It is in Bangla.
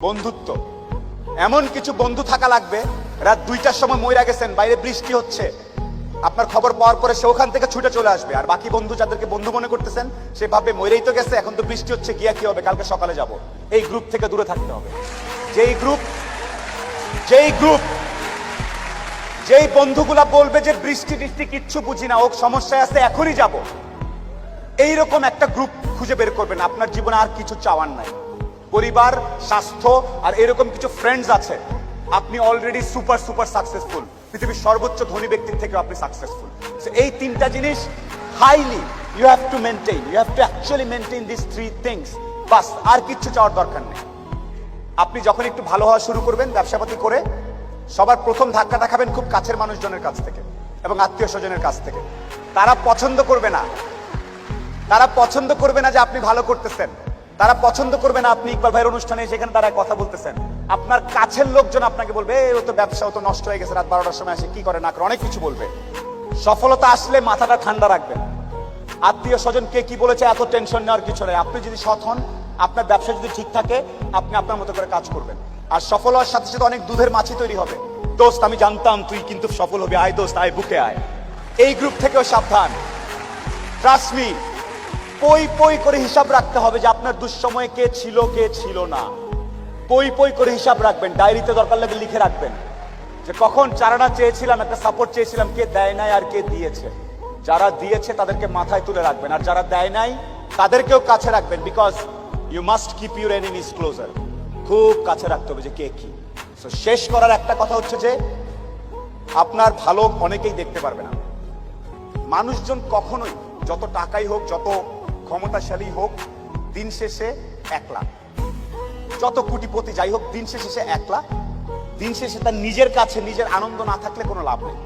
বন্ধুত্ব এমন কিছু বন্ধু থাকা লাগবে রাত 2টার সময় মইরা গেছেন, বাইরে বৃষ্টি হচ্ছে, আপনার খবর পাওয়ার পরে সে ওখান থেকে ছুটে চলে আসবে। আর বাকি বন্ধু যাদেরকে বন্ধু মনে করতেছেন সে ভাববে মইরেই তো গেছে, এখন তো বৃষ্টি হচ্ছে, গিয়া কি হবে, কালকে সকালে যাব। এই গ্রুপ থেকে দূরে থাকতে হবে। যেই বন্ধুগুলা বলবে যে বৃষ্টি বৃষ্টি কিচ্ছু বুঝি না, ও সমস্যায় আছে, এখনই যাব, এইরকম একটা গ্রুপ খুঁজে বের করবেন। আপনার জীবনে আর কিছু চাওয়ার নাই, পরিবার, স্বাস্থ্য আর এরকম কিছু ফ্রেন্ডস আছে, আপনি অলরেডি সুপার সুপার সাকসেসফুল। পৃথিবীর সর্বোচ্চ ধনী ব্যক্তির থেকে আপনি সাকসেসফুল। এই তিনটা জিনিস highly you have to maintain, you have to actually maintain this three things. বাস, আর কিচ্ছু চাওয়ার দরকার নেই। আপনি যখন একটু ভালো হওয়া শুরু করবেন ব্যবসাপাতি করে, সবার প্রথম ধাক্কাটা খাবেন খুব কাছের মানুষজনের কাছ থেকে এবং আত্মীয় স্বজনের কাছ থেকে। তারা পছন্দ করবে না, তারা পছন্দ করবে না যে আপনি ভালো করতেছেন, তারা পছন্দ করবে না আপনি ইকবাল ভাইয়ের অনুষ্ঠানে সেখানে তারা কথা বলতেছেন। আপনার কাছের লোকজন আপনাকে বলবে ও তো ব্যবসা, ও তো নষ্ট হয়ে গেছে, রাত 12টার সময় আসে, কি করে না করে, অনেক কিছু বলবে। সফলতা আসলে মাথাটা ঠান্ডা রাখবেন। আত্মীয় স্বজন কে কি বলেছে এত টেনশন নেওয়ার কিছু নেই। আপনি যদি সৎ হন, আপনার ব্যবসা যদি ঠিক থাকে, আপনি আপনার মতো করে কাজ করবেন। আর সফল হওয়ার সাথে সাথে অনেক দুধের মাছি তৈরি হবে। দোস্ত আমি জানতাম তুই কিন্তু সফল হবি, আয় দোস্ত আয়, বুকে আয়। এই গ্রুপ থেকেও সাবধান। ট্রাস্ট মি, পই পই করে হিসাব রাখতে হবে যে আপনার দুঃসময়ে কে ছিল কে ছিল না। পই পই করে হিসাব রাখবেন, ডায়েরিতে দরকার লাগে লিখে রাখবেন যে কখন চারানা চেয়েছিলাম, একটা সাপোর্ট চেয়েছিলাম, কে দেয় নাই আর কে দিয়েছে। যারা দিয়েছে তাদেরকে মাথায় তুলে রাখবেন, আর যারা দেয় নাই তাদেরকেও কাছে রাখবেন। Because you must keep your enemies closer. খুব কাছে রাখতে হবে যে কে কি। সো শেষ করার একটা কথা হচ্ছে যে আপনার ভালো অনেকেই দেখতে পারবে না। মানুষজন কখনোই যত টাকাই হোক, যত ক্ষমতাশালী হোক, দিন শেষে একলা। যত কোটিপতি যাই হোক, দিন শেষে একলা। দিন শেষে তার নিজের কাছে নিজের আনন্দ না থাকলে কোনো লাভ নেই।